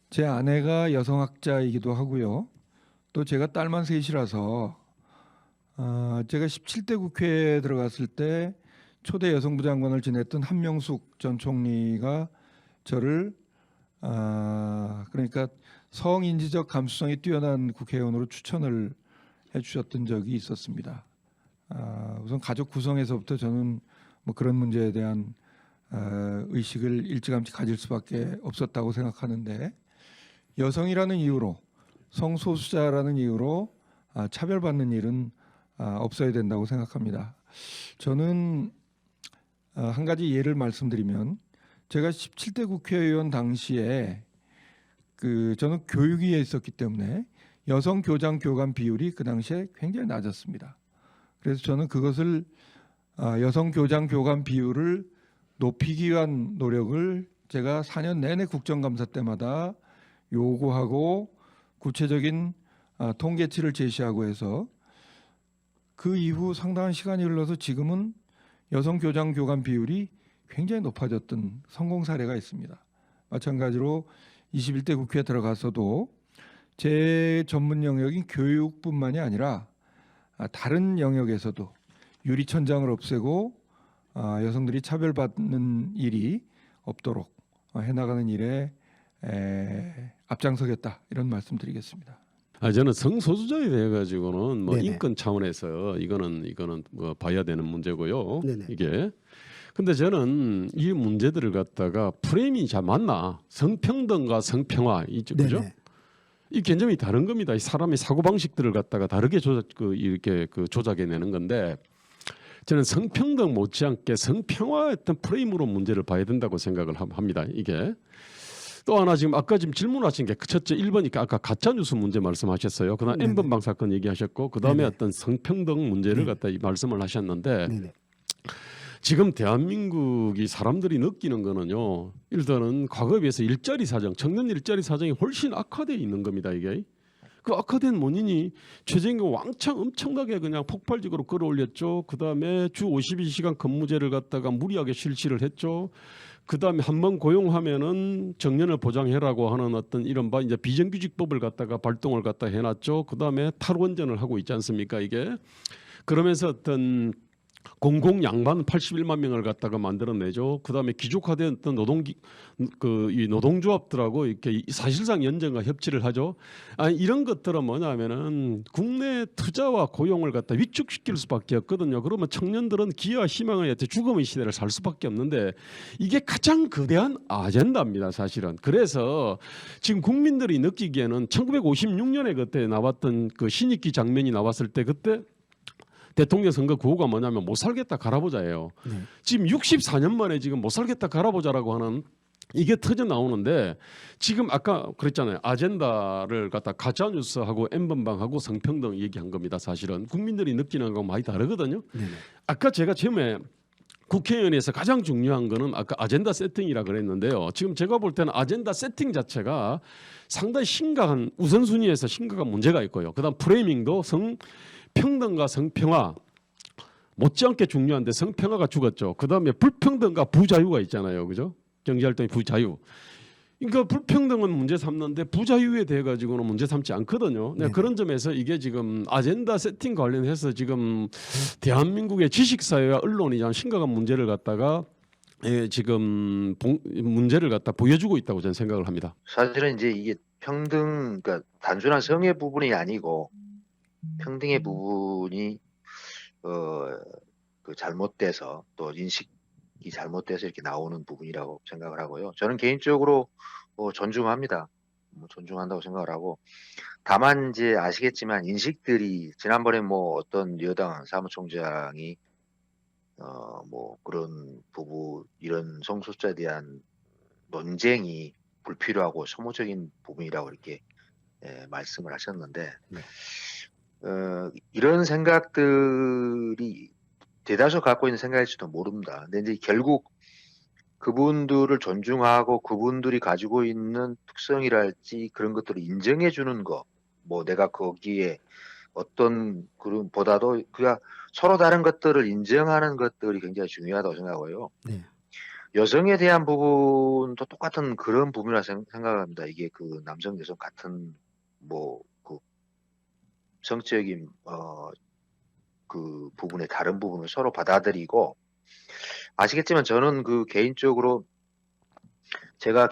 제 아내가 여성학자이기도 하고요. 또 제가 딸만 셋이라서 제가 17대 국회에 들어갔을 때 초대 여성부 장관을 지냈던 한명숙 전 총리가 저를 그러니까 성인지적 감수성이 뛰어난 국회의원으로 추천을 해주셨던 적이 있었습니다. 우선 가족 구성에서부터 저는 뭐 그런 문제에 대한 의식을 일찌감치 가질 수밖에 없었다고 생각하는데 여성이라는 이유로 성소수자라는 이유로 차별받는 일은 없어야 된다고 생각합니다. 저는 한 가지 예를 말씀드리면 제가 17대 국회의원 당시에 저는 교육위에 있었기 때문에 여성 교장 교관 비율이 그 당시에 굉장히 낮았습니다. 그래서 저는 그것을 여성 교장 교관 비율을 높이기 위한 노력을 제가 4년 내내 국정감사 때마다 요구하고 구체적인 통계치를 제시하고 해서 그 이후 상당한 시간이 흘러서 지금은 여성 교장 교관 비율이 굉장히 높아졌던 성공 사례가 있습니다. 마찬가지로 21대 국회에 들어가서도 제 전문 영역인 교육뿐만이 아니라 다른 영역에서도 유리천장을 없애고 여성들이 차별받는 일이 없도록 해나가는 일에 앞장서겠다 이런 말씀드리겠습니다. 저는 성소수자에 대해 가지고는 뭐 네네. 인권 차원에서 이거는 뭐 봐야 되는 문제고요. 네네. 이게 근데 저는 이 문제들을 갖다가 프레임이 잘 맞나? 성평등과 성평화 이쪽 그죠? 네네. 이 개념이 다른 겁니다. 이 사람의 사고 방식들을 갖다가 다르게 이렇게 조작해내는 건데 저는 성평등 못지않게 성평화의 어떤 프레임으로 문제를 봐야 된다고 생각을 합니다. 이게 또 하나 지금 아까 지금 질문하신 게 첫째 1번이니까 아까 가짜 뉴스 문제 말씀하셨어요. 그다음 네네. N번방 사건 얘기하셨고 그다음에 네네. 어떤 성평등 문제를 네네. 갖다 말씀을 하셨는데 네네. 지금 대한민국이 사람들이 느끼는 거는요. 일단은 과거에 비해서 일자리 사정, 청년 일자리 사정이 훨씬 악화되어 있는 겁니다. 이게 그 악화된 원인이 최저임금 왕창 엄청나게 그냥 폭발적으로 끌어올렸죠. 그다음에 주 52시간 근무제를 갖다가 무리하게 실시를 했죠. 그다음에 한 번 고용하면은 정년을 보장해라고 하는 어떤 이른바 이제 비정규직법을 갖다가 발동을 갖다 해놨죠. 그다음에 탈원전을 하고 있지 않습니까 이게 그러면서 어떤 공공 양반 81만 명을 갖다가 만들어내죠. 그다음에 기족화된 어떤 이 노동조합들하고 이렇게 사실상 연정과 협치를 하죠. 이런 것들은 뭐냐면은 국내 투자와 고용을 갖다 위축시킬 수밖에 없거든요. 그러면 청년들은 기회와 희망의 죽음의 시대를 살 수밖에 없는데 이게 가장 거대한 아젠다입니다, 사실은. 그래서 지금 국민들이 느끼기에는 1956년에 그때 나왔던 그 신익기 장면이 나왔을 때 그때 대통령 선거 구호가 뭐냐면 못 살겠다 갈아보자예요. 네. 지금 64년 만에 지금 못 살겠다 갈아보자라고 하는 이게 터져 나오는데 지금 아까 그랬잖아요. 아젠다를 갖다 가짜뉴스하고 N번방하고 성평등 얘기한 겁니다. 사실은 국민들이 느끼는 거하고 많이 다르거든요. 네네. 아까 제가 처음에 국회의원에서 가장 중요한 거는 아까 아젠다 세팅이라 그랬는데요. 지금 제가 볼 때는 아젠다 세팅 자체가 상당히 심각한 우선순위에서 심각한 문제가 있고요. 그다음 프레이밍도 성평등과 성평화 못지않게 중요한데 성평화가 죽었죠. 그다음에 불평등과 부자유가 있잖아요. 그죠? 경제활동의 부자유. 그러니까 불평등은 문제 삼는데 부자유에 대해 가지고는 문제 삼지 않거든요. 네, 그런 점에서 이게 지금 아젠다 세팅 관련해서 지금 대한민국의 지식사회와 언론이 참 심각한 문제를 갖다가 지금 문제를 갖다 보여주고 있다고 저는 생각을 합니다. 사실은 이제 이게 그러니까 단순한 성의 부분이 아니고 평등의 부분이 그 잘못돼서 또 인식이 잘못돼서 이렇게 나오는 부분이라고 생각을 하고요. 저는 개인적으로 존중합니다. 존중한다고 생각을 하고 다만 이제 아시겠지만 인식들이 지난번에 뭐 어떤 여당 사무총장이 뭐 그런 부분 이런 성소수자에 대한 논쟁이 불필요하고 소모적인 부분이라고 이렇게 말씀을 하셨는데 네. 이런 생각들이 대다수 갖고 있는 생각일지도 모릅니다. 근데 이제 결국 그분들을 존중하고 그분들이 가지고 있는 특성이랄지 그런 것들을 인정해 주는 거, 뭐 내가 거기에 어떤 그런 보다도 그가 서로 다른 것들을 인정하는 것들이 굉장히 중요하다고 생각하고요. 네. 여성에 대한 부분도 똑같은 그런 부분이라 생각합니다. 이게 그 남성 여성 같은 뭐 그 성적인 그 부분의 다른 부분을 서로 받아들이고 아시겠지만 저는 그 개인적으로 제가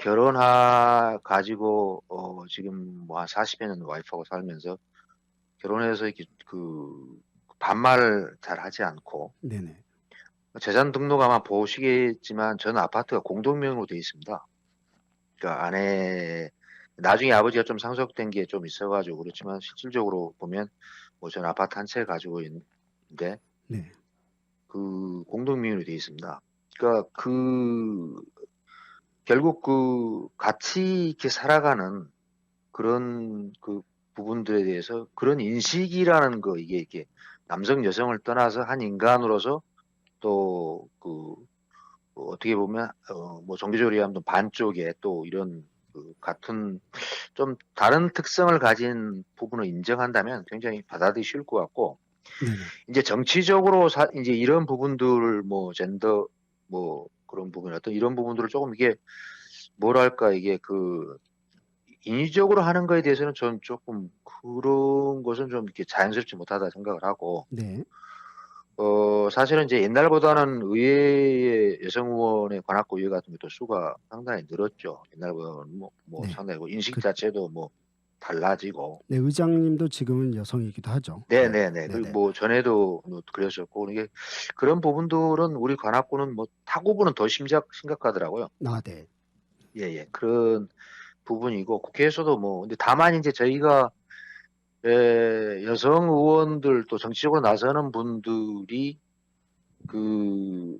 가지고 지금 뭐 한 40여 년 와이프하고 살면서 결혼해서 이렇게 그 반말을 잘 하지 않고 네네. 재산 등록 아마 보시겠지만 저는 아파트가 공동명의로 되어 있습니다. 그러니까 아내 나중에 아버지가 좀 상속된 게 좀 있어가지고 그렇지만 실질적으로 보면 뭐 저는 아파트 한 채 가지고 있는데 네. 그 공동명의로 되어 있습니다. 그러니까 그 결국 그 같이 이렇게 살아가는 그런 그 부분들에 대해서 그런 인식이라는 거 이게 이렇게 남성 여성을 떠나서 한 인간으로서 또 그 어떻게 보면 뭐 종교적으로 얘기하면 반쪽에 또 이런 그 같은 좀 다른 특성을 가진 부분을 인정한다면 굉장히 받아들이기 쉬울 것 같고 네네. 이제 정치적으로 이제 이런 부분들 뭐 젠더 뭐 그런 부분 어떤 이런 부분들을 조금 이게 뭐랄까 이게 그 인위적으로 하는 거에 대해서는 전 조금 그런 것은 좀 이렇게 자연스럽지 못하다 생각을 하고 네. 사실은 이제 옛날보다는 의회의 여성 의원의 관악구 의회 같은 것도 수가 상당히 늘었죠. 옛날보다는 뭐 네. 상당히 인식 그 자체도 뭐 달라지고. 네, 의장님도 지금은 여성이기도 하죠. 네네네. 그리고 네네. 뭐 전에도 뭐 그랬었고 이게 그런 부분들은 우리 관악구는 뭐 타구부는 더 심각하더라고요. 아, 네. 예예. 그런 부분이고 국회에서도 뭐 근데 다만 이제 저희가 여성 의원들 또 정치적으로 나서는 분들이 그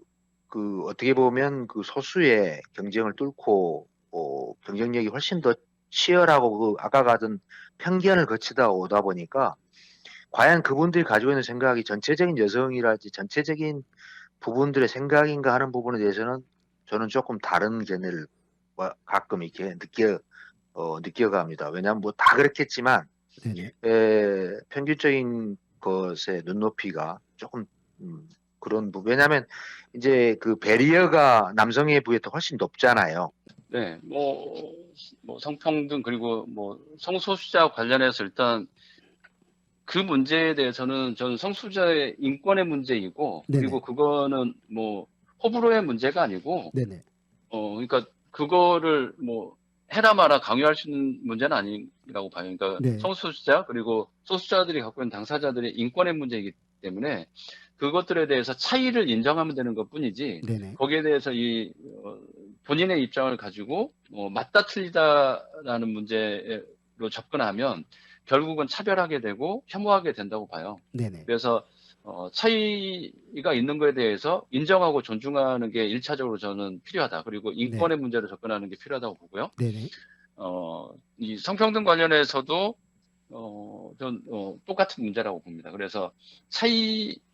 어떻게 보면 그 소수의 경쟁을 뚫고 경쟁력이 훨씬 더 치열하고 그 아까 가던 편견을 거치다 오다 보니까 과연 그분들이 가지고 있는 생각이 전체적인 여성이랄지 전체적인 부분들의 생각인가 하는 부분에 대해서는 저는 조금 다른 견해를 가끔 이렇게 느껴갑니다. 왜냐하면 뭐 다 그렇겠지만 네네. 평균적인 것의 눈높이가 조금 그런 부분. 왜냐하면 이제 그 배리어가 남성에 비해 더 훨씬 높잖아요. 네, 뭐 성평등 그리고 뭐 성소수자 관련해서 일단 그 문제에 대해서는 저는 성소수자의 인권의 문제이고 네네. 그리고 그거는 뭐 호불호의 문제가 아니고 네네. 그러니까 그거를 뭐 해라 마라 강요할 수 있는 문제는 아니라고 봐요. 그러니까 네. 성소수자 그리고 소수자들이 갖고 있는 당사자들의 인권의 문제이기 때문에 그것들에 대해서 차이를 인정하면 되는 것뿐이지 네네. 거기에 대해서 본인의 입장을 가지고 맞다 틀리다라는 문제로 접근하면 결국은 차별하게 되고 혐오하게 된다고 봐요. 네네. 그래서 차이가 있는 거에 대해서 인정하고 존중하는 게 1차적으로 저는 필요하다. 그리고 인권의 문제로 접근하는 게 필요하다고 보고요. 네네. 이 성평등 관련해서도 전 똑같은 문제라고 봅니다. 그래서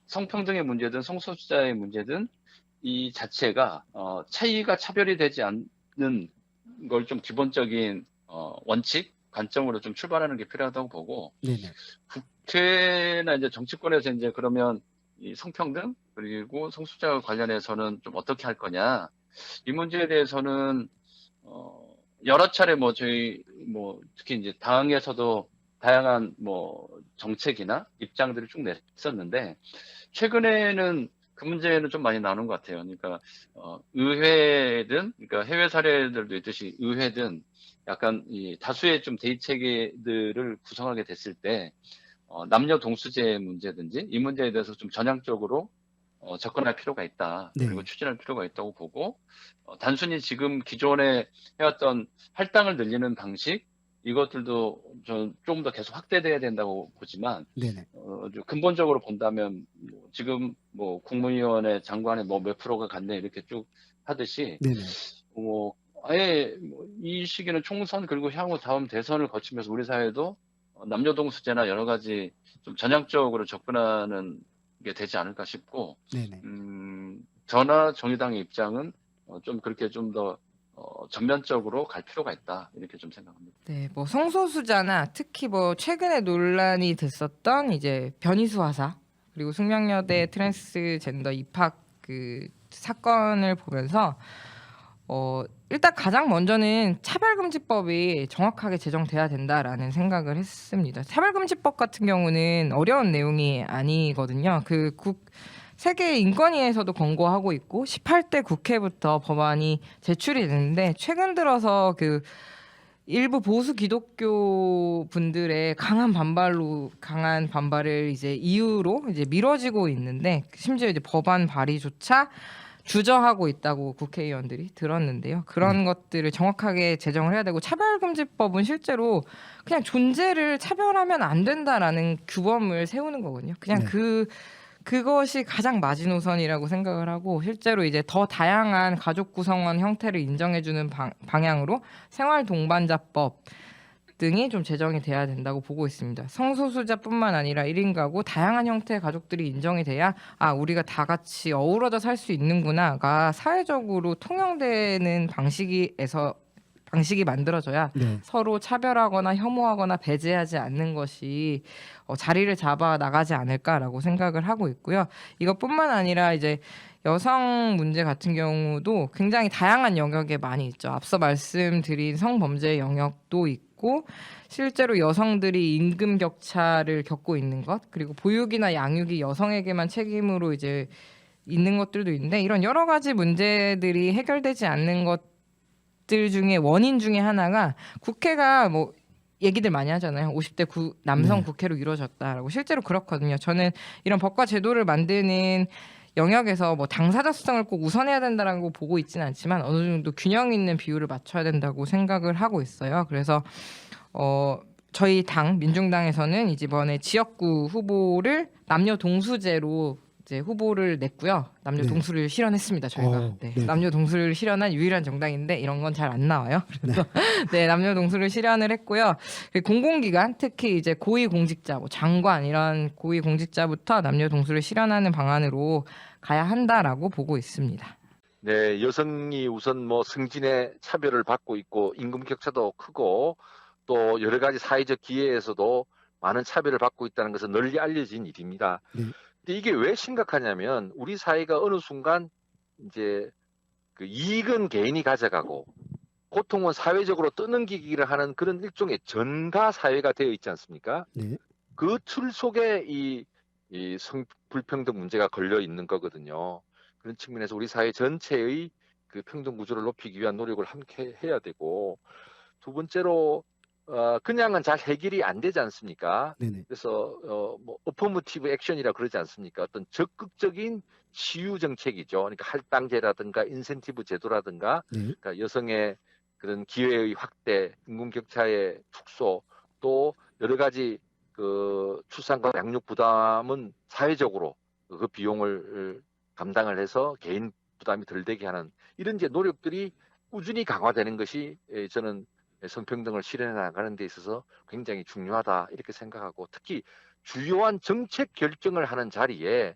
성평등의 문제든 성소수자의 문제든 이 자체가 차이가 차별이 되지 않는 걸 좀 기본적인 원칙, 관점으로 좀 출발하는 게 필요하다고 보고 네네. 국회나 이제 정치권에서 이제 그러면 이 성평등 그리고 성소수자 관련해서는 좀 어떻게 할 거냐 이 문제에 대해서는 여러 차례 뭐 저희 뭐 특히 이제 당에서도 다양한 뭐 정책이나 입장들을 쭉 냈었는데 최근에는 그 문제는 좀 많이 나오는 것 같아요. 그러니까 의회든 그러니까 해외 사례들도 있듯이 의회든 약간 이 다수의 좀 대의 체계들을 구성하게 됐을 때 남녀 동수제 문제든지 이 문제에 대해서 좀 전향적으로 접근할 필요가 있다. 네. 그리고 추진할 필요가 있다고 보고 단순히 지금 기존에 해왔던 할당을 늘리는 방식 이것들도 저는 조금 더 계속 확대돼야 된다고 보지만 네네. 좀 근본적으로 본다면 지금 뭐 국무위원회 장관의 뭐 몇 프로가 갔네 이렇게 쭉 하듯이 네네. 아예 이 시기는 총선 그리고 향후 다음 대선을 거치면서 우리 사회도 남녀동수제나 여러 가지 좀 전향적으로 접근하는 게 되지 않을까 싶고 네네. 저나 정의당의 입장은 좀 그렇게 좀 더 전면적으로 갈 필요가 있다 이렇게 좀 생각합니다. 네, 뭐 성소수자나 특히 뭐 최근에 논란이 됐었던 이제 변희수 하사 그리고 숙명여대 트랜스젠더 입학 그 사건을 보면서 일단 가장 먼저는 차별금지법이 정확하게 제정돼야 된다라는 생각을 했습니다. 차별금지법 같은 경우는 어려운 내용이 아니거든요. 세계 인권위에서도 권고하고 있고 18대 국회부터 법안이 제출이 되는데 최근 들어서 일부 보수 기독교 분들의 강한 반발을 이제 이유로 이제 미뤄지고 있는데 심지어 이제 법안 발의조차 주저하고 있다고 국회의원들이 들었는데요. 그런 것들을 정확하게 제정을 해야 되고 차별금지법은 실제로 그냥 존재를 차별하면 안 된다라는 규범을 세우는 거거든요. 그냥 네. 그것이 가장 마지노선이라고 생각을 하고 실제로 이제 더 다양한 가족 구성원 형태를 인정해주는 방향으로 생활동반자법 등이 좀 제정이 돼야 된다고 보고 있습니다. 성소수자뿐만 아니라 1인 가구 다양한 형태의 가족들이 인정이 돼야 우리가 다 같이 어우러져 살 수 있는구나가 사회적으로 통용되는 방식이 만들어져야 네. 서로 차별하거나 혐오하거나 배제하지 않는 것이 자리를 잡아 나가지 않을까라고 생각을 하고 있고요. 이것뿐만 아니라 이제 여성 문제 같은 경우도 굉장히 다양한 영역에 많이 있죠. 앞서 말씀드린 성범죄 영역도 있고 실제로 여성들이 임금 격차를 겪고 있는 것 그리고 보육이나 양육이 여성에게만 책임으로 이제 있는 것들도 있는데 이런 여러 가지 문제들이 해결되지 않는 것들 중에 원인 중에 하나가 국회가 얘기들 많이 하잖아요. 50대 남성 네. 국회로 이루어졌다라고 실제로 그렇거든요. 저는 이런 법과 제도를 만드는 영역에서 당사자성을 꼭 우선해야 된다라고 보고 있지는 않지만 어느 정도 균형 있는 비율을 맞춰야 된다고 생각을 하고 있어요. 그래서 저희 당 민중당에서는 이번에 지역구 후보를 남녀 동수제로 이제 후보를 냈고요. 남녀 네. 동수를 실현했습니다. 저희가 네. 남녀 동수를 실현한 유일한 정당인데 이런 건 잘 안 나와요. 그래서 남녀 동수를 실현을 했고요. 공공기관 특히 이제 고위공직자, 장관 이런 고위공직자부터 남녀 동수를 실현하는 방안으로 가야 한다라고 보고 있습니다. 네, 여성이 우선 승진의 차별을 받고 있고 임금 격차도 크고 또 여러 가지 사회적 기회에서도 많은 차별을 받고 있다는 것은 널리 알려진 일입니다. 네. 근데 이게 왜 심각하냐면 우리 사회가 어느 순간 이제 이익은 개인이 가져가고 고통은 사회적으로 떠넘기기를 하는 그런 일종의 전가 사회가 되어 있지 않습니까? 네. 그 틀 속에 이 성불평등 문제가 걸려 있는 거거든요. 그런 측면에서 우리 사회 전체의 평등 구조를 높이기 위한 노력을 함께 해야 되고 두 번째로 그냥은 잘 해결이 안 되지 않습니까? 네네. 그래서 어퍼머티브 액션이라 그러지 않습니까? 어떤 적극적인 치유 정책이죠. 그러니까 할당제라든가 인센티브 제도라든가 네. 그러니까 여성의 그런 기회의 확대, 임금 격차의 축소, 또 여러 가지 출산과 양육 부담은 사회적으로 그 비용을 감당을 해서 개인 부담이 덜 되게 하는 이런 이제 노력들이 꾸준히 강화되는 것이 저는 성평등을 실현해 나가는 데 있어서 굉장히 중요하다 이렇게 생각하고 특히 주요한 정책 결정을 하는 자리에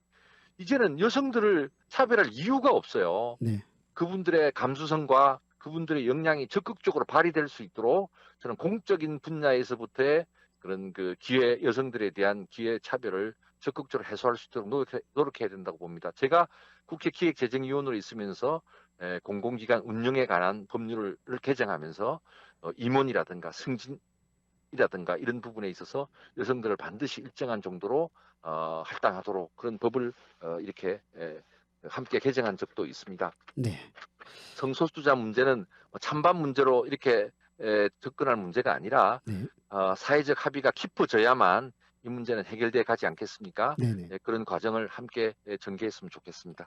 이제는 여성들을 차별할 이유가 없어요. 네. 그분들의 감수성과 그분들의 역량이 적극적으로 발휘될 수 있도록 저는 공적인 분야에서부터의 그런 기회 여성들에 대한 기회 차별을 적극적으로 해소할 수 있도록 노력해야 된다고 봅니다. 제가 국회 기획재정위원으로 있으면서 공공기관 운영에 관한 법률을 개정하면서 임원이라든가 승진이라든가 이런 부분에 있어서 여성들을 반드시 일정한 정도로 할당하도록 그런 법을 이렇게 함께 개정한 적도 있습니다. 네. 성소수자 문제는 찬반 문제로 이렇게 접근할 문제가 아니라 네. 사회적 합의가 깊어져야만 이 문제는 해결돼 가지 않겠습니까? 네네. 그런 과정을 함께 전개했으면 좋겠습니다.